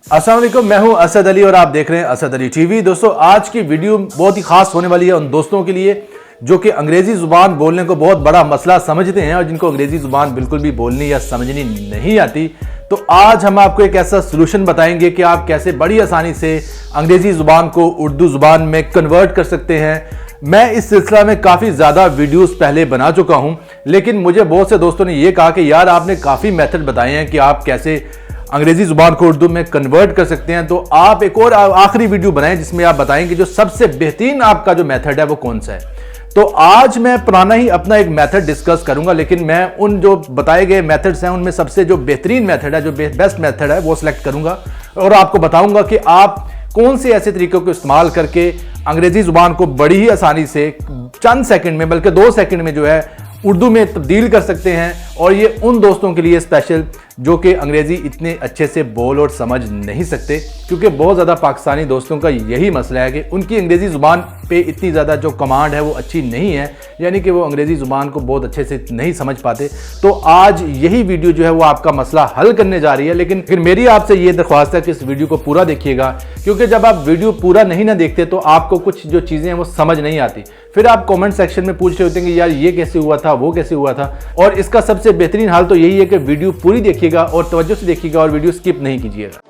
अस्सलाम वालेकुम, मैं हूं असद अली और आप देख रहे हैं असद अली टीवी। दोस्तों, आज की वीडियो बहुत ही खास होने वाली है उन दोस्तों के लिए जो कि अंग्रेजी जुबान बोलने को बहुत बड़ा मसला समझते हैं और जिनको अंग्रेजी जुबान बिल्कुल भी बोलनी या समझनी नहीं आती। तो आज हम आपको एक ऐसा सोल्यूशन बताएंगे कि आप कैसे बड़ी आसानी से अंग्रेजी जुबान को उर्दू जुबान में कन्वर्ट कर सकते हैं। मैं इस सिलसिला में काफ़ी ज़्यादा वीडियोस पहले बना चुका हूं, लेकिन मुझे बहुत से दोस्तों ने यह कहा कि यार आपने काफ़ी मेथड बताए हैं कि आप कैसे अंग्रेजी जुबान को उर्दू में कन्वर्ट कर सकते हैं, तो आप एक और आखिरी वीडियो बनाएं जिसमें आप बताएंगे जो सबसे बेहतरीन आपका जो मेथड है वो कौन सा है। तो आज मैं पुराना ही अपना एक मेथड डिस्कस करूंगा, लेकिन मैं उन जो बताए गए मेथड्स हैं उनमें सबसे जो बेहतरीन मेथड है, जो बेस्ट मेथड है वो सिलेक्ट करूंगा और आपको बताऊंगा कि आप कौन से ऐसे तरीकों को इस्तेमाल करके अंग्रेजी जुबान को बड़ी ही आसानी से चंद सेकंड में, बल्कि 2 सेकंड में जो है उर्दू में तब्दील कर सकते हैं। और ये उन दोस्तों के लिए स्पेशल जो कि अंग्रेजी इतने अच्छे से बोल और समझ नहीं सकते, क्योंकि बहुत ज़्यादा पाकिस्तानी दोस्तों का यही मसला है कि उनकी अंग्रेजी ज़ुबान पे इतनी ज़्यादा जो कमांड है वो अच्छी नहीं है, यानी कि वो अंग्रेजी ज़ुबान को बहुत अच्छे से नहीं समझ पाते। तो आज यही वीडियो जो है वो आपका मसला हल करने जा रही है। लेकिन फिर मेरी आपसे ये दरख्वास्त है कि इस वीडियो को पूरा देखिएगा, क्योंकि जब आप वीडियो पूरा नहीं ना देखते तो आपको कुछ जो चीज़ें हैं वो समझ नहीं आती। फिर आप कमेंट सेक्शन में पूछ रहे होते हैं कि यार ये कैसे हुआ था, वो कैसे हुआ था। और इसका सबसे बेहतरीन हाल तो यही है कि वीडियो पूरी देखिएगा और तवज्जो से देखिएगा और वीडियो स्किप नहीं कीजिएगा।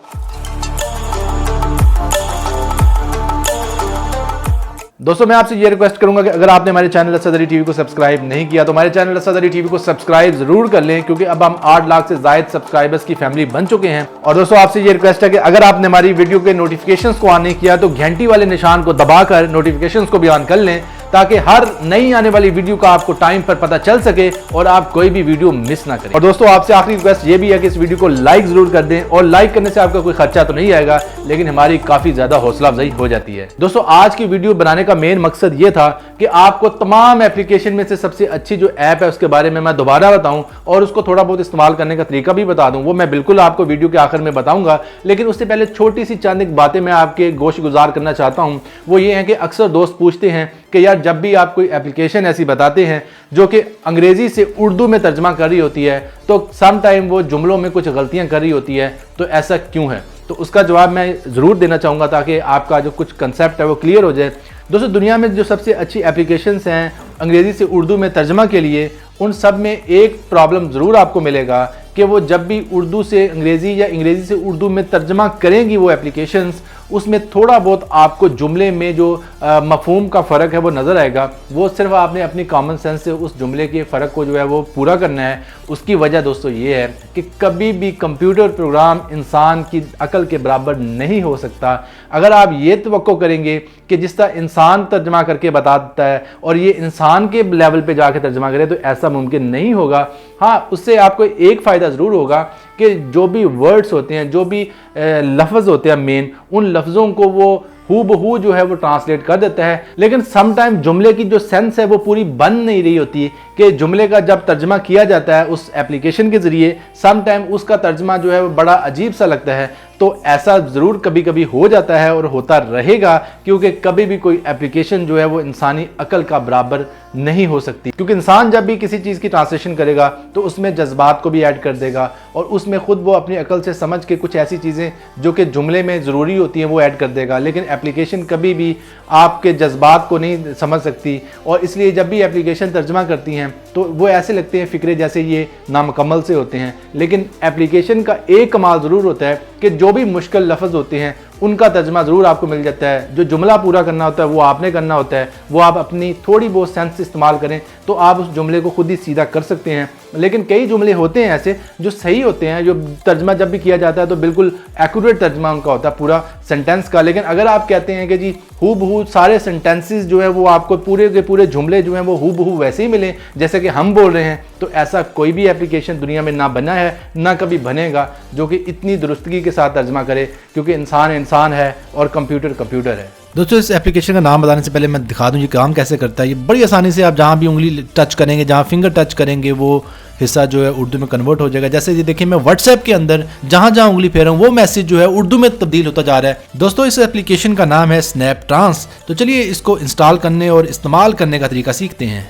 दोस्तों, मैं आपसे ये रिक्वेस्ट करूंगा कि अगर आपने हमारे चैनल असद अली टीवी को सब्सक्राइब नहीं किया तो हमारे चैनल असद अली टीवी को सब्सक्राइब जरूर कर लें, क्योंकि अब हम 8 लाख से ज्यादा सब्सक्राइबर्स की फैमिली बन चुके हैं। और दोस्तों, आपसे ये रिक्वेस्ट है कि अगर आपने हमारी वीडियो के नोटिफिकेशंस को ऑन नहीं किया तो घंटी वाले निशान को दबाकर नोटिफिकेशंस को भी ऑन कर लें, ताकि हर नई आने वाली वीडियो का आपको टाइम पर पता चल सके और आप कोई भी वीडियो मिस ना करें। और दोस्तों, आपसे आखिरी रिक्वेस्ट ये भी है कि इस वीडियो को लाइक जरूर कर दें, और लाइक करने से आपका कोई खर्चा तो नहीं आएगा, लेकिन हमारी काफी ज्यादा हौसला अफजाई हो जाती है। दोस्तों, आज की वीडियो बनाने का मेन मकसद ये था कि आपको तमाम एप्लीकेशन में से सबसे अच्छी जो ऐप है उसके बारे में मैं दोबारा बताऊं और उसको थोड़ा बहुत इस्तेमाल करने का तरीका भी बता दूं। वो मैं बिल्कुल आपको वीडियो के आखिर में बताऊंगा, लेकिन उससे पहले छोटी सी चंद एक बातें मैं आपके गोश गुजार करना चाहता हूं। वो ये है कि अक्सर दोस्त पूछते हैं कि यार जब भी आप कोई एप्लीकेशन ऐसी बताते हैं जो कि अंग्रेजी से उर्दू में तर्जमा कर रही होती है, तो सम टाइम वो जुमलों में कुछ गलतियां कर रही होती है, तो ऐसा क्यों है? तो उसका जवाब मैं ज़रूर देना चाहूँगा ताकि आपका जो कुछ कंसेप्ट है वो क्लियर हो जाए। दोस्तों, दुनिया में जो सबसे अच्छी एप्लीकेशंस हैं अंग्रेज़ी से उर्दू में तर्जमा के लिए, उन सब में एक प्रॉब्लम ज़रूर आपको मिलेगा कि वो जब भी उर्दू से अंग्रेज़ी या अंग्रेज़ी से उर्दू में तर्जमा करेंगी वो एप्लीकेशंस, उसमें थोड़ा बहुत आपको जुमले में जो मफहूम का फ़र्क है वो नज़र आएगा। वो सिर्फ आपने अपनी कॉमन सेंस से उस जुमले के फ़र्क को जो है वो पूरा करना है। उसकी वजह दोस्तों ये है कि कभी भी कंप्यूटर प्रोग्राम इंसान की अकल के बराबर नहीं हो सकता। अगर आप ये तवक्को करेंगे कि जिस तरह इंसान तर्जमा करके बता देता है और ये इंसान के लेवल पे जाके तर्जमा करे, तो ऐसा मुमकिन नहीं होगा। हाँ, उससे आपको एक फ़ायदा ज़रूर होगा कि जो भी वर्ड्स होते हैं, जो भी लफ्ज़ होते हैं मेन, उन लफ्ज़ों को वो हू बहू जो है वो ट्रांसलेट कर देता है। लेकिन समटाइम जुमले की जो सेंस है वो पूरी बन नहीं रही होती कि जुमले का जब तर्जमा किया जाता है उस एप्लीकेशन के ज़रिए, समटाइम उसका तर्जमा जो है वो बड़ा अजीब सा लगता है। तो ऐसा ज़रूर कभी कभी हो जाता है और होता रहेगा, क्योंकि कभी भी कोई एप्लीकेशन जो है वो इंसानी अकल का बराबर नहीं हो सकती। क्योंकि इंसान जब भी किसी चीज़ की ट्रांसलेशन करेगा तो उसमें जज्बात को भी ऐड कर देगा और उसमें खुद वो अपनी अकल से समझ के कुछ ऐसी चीज़ें जो कि जुमले में ज़रूरी होती हैं वो ऐड कर देगा। लेकिन एप्लीकेशन कभी भी आपके जज्बात को नहीं समझ सकती, और इसलिए जब भी एप्लीकेशन तर्जमा करती हैं तो वो ऐसे लगते हैं फ़िक्रे जैसे ये नामुकम्मल से होते हैं। लेकिन एप्लीकेशन का एक कमाल ज़रूर होता है कि जो भी मुश्किल लफ्ज़ होते हैं उनका तर्जमा ज़रूर आपको मिल जाता है। जो जुमला पूरा करना होता है वो आपने करना होता है, वो आप अपनी थोड़ी बहुत सेंस इस्तेमाल करें तो आप उस जुमले को खुद ही सीधा कर सकते हैं। लेकिन कई जुमले होते हैं ऐसे जो सही होते हैं, जो तर्जमा जब भी किया जाता है तो बिल्कुल एक्यूरेट तर्जमा उनका होता है पूरा सेंटेंस का। लेकिन अगर आप कहते हैं कि जी हू बहू सारे सेंटेंसेस जो है वो आपको पूरे के पूरे जुमले जो हैं वो हू बहू वैसे ही मिले जैसे कि हम बोल रहे हैं, तो ऐसा कोई भी एप्लीकेशन दुनिया में ना बना है ना कभी बनेगा जो कि इतनी दुरुस्तगी के साथ तर्जमा करे, क्योंकि इंसान है और कंप्यूटर कंप्यूटर है। दोस्तों, इस एप्लीकेशन का नाम बताने से पहले मैं दिखा दूं ये काम कैसे करता है। ये बड़ी आसानी से आप जहां भी उंगली टच करेंगे, जहां फिंगर टच करेंगे, वो हिस्सा जो है उर्दू में कन्वर्ट हो जाएगा। जैसे ये देखिए, मैं व्हाट्सएप के अंदर जहां जहां उंगली फेर रहा हूं वो मैसेज जो है उर्दू में तब्दील होता जा रहा है। दोस्तों, इस एप्लीकेशन का नाम है स्नैप ट्रांस। तो चलिए इसको इंस्टॉल करने और इस्तेमाल करने का तरीका सीखते हैं।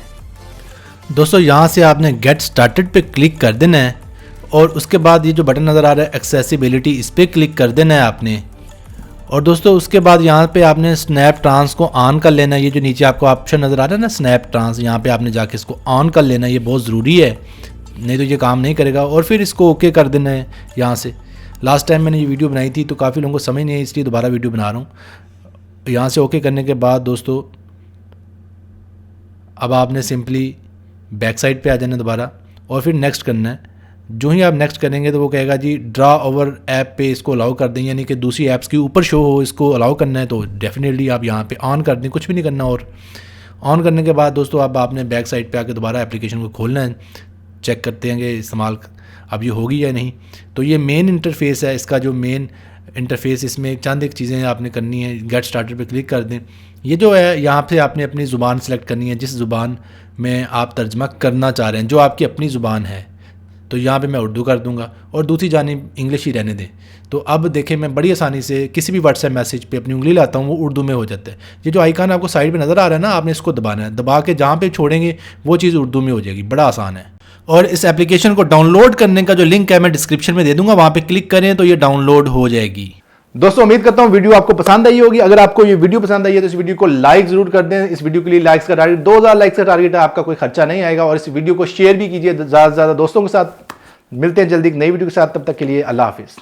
दोस्तों, यहाँ से आपने गेट स्टार्टेड पे क्लिक कर देना है और उसके बाद ये जो बटन नज़र आ रहा है एक्सेसिबिलिटी, इस पर क्लिक कर देना है आपने। और दोस्तों उसके बाद यहाँ पे आपने स्नैप ट्रांस को ऑन कर लेना है। ये जो नीचे आपको ऑप्शन नज़र आ रहा है ना स्नैप ट्रांस, यहाँ पे आपने जाके इसको ऑन कर लेना है, ये बहुत ज़रूरी है, नहीं तो ये काम नहीं करेगा। और फिर इसको ओके कर देना है यहाँ से। लास्ट टाइम मैंने ये वीडियो बनाई थी तो काफ़ी लोगों को समझ नहीं आई, इसलिए दोबारा वीडियो बना रहा हूँ। यहाँ से ओके करने के बाद दोस्तों अब आपने सिंपली बैक साइड पे आ जाना दोबारा और फिर नेक्स्ट करना है। जो ही आप नेक्स्ट करेंगे तो वो कहेगा जी ड्रा ओवर ऐप पे इसको अलाउ कर दें, यानी कि दूसरी ऐप्स के ऊपर शो हो, इसको अलाउ करना है तो डेफिनेटली आप यहाँ पे ऑन कर दें, कुछ भी नहीं करना। और ऑन करने के बाद दोस्तों अब आपने बैक साइड पे आके दोबारा एप्लीकेशन को खोलना है, चेक करते हैं कि इस्तेमाल अब ये होगी या नहीं। तो ये मेन इंटरफेस है, इसका जो मेन इंटरफेस, इसमें चंद एक चीज़ें आपने करनी है। गेट स्टार्टेड पे क्लिक कर दें। ये जो है यहाँ पे आपने अपनी ज़ुबान सेलेक्ट करनी है, जिस ज़ुबान में आप तर्जमा करना चाह रहे हैं, जो आपकी अपनी ज़ुबान है। तो यहाँ पे मैं उर्दू कर दूंगा और दूसरी जानिब इंग्लिश ही रहने दें। तो अब देखें मैं बड़ी आसानी से किसी भी व्हाट्सएप मैसेज पे अपनी उंगली लाता हूँ, वो उर्दू में हो जाता है। ये जो आइकन आपको साइड पे नज़र आ रहा है ना, आपने इसको दबाना है, दबा के जहाँ पे छोड़ेंगे वो चीज़ उर्दू में हो जाएगी। बड़ा आसान है। और इस एप्लीकेशन को डाउनलोड करने का जो लिंक है मैं डिस्क्रिप्शन में दे दूंगा, वहाँ पर क्लिक करें तो ये डाउनलोड हो जाएगी। दोस्तों उम्मीद करता हूं वीडियो आपको पसंद आई होगी। अगर आपको ये वीडियो पसंद आई है तो इस वीडियो को लाइक जरूर कर दें। इस वीडियो के लिए लाइक्स का टारगेट 2000 लाइक्स का टारगेट है, आपका कोई खर्चा नहीं आएगा। और इस वीडियो को शेयर भी कीजिए ज़्यादा से ज़्यादा दोस्तों के साथ। मिलते हैं जल्दी एक नई वीडियो के साथ, तब तक के लिए अल्लाह हाफिज़।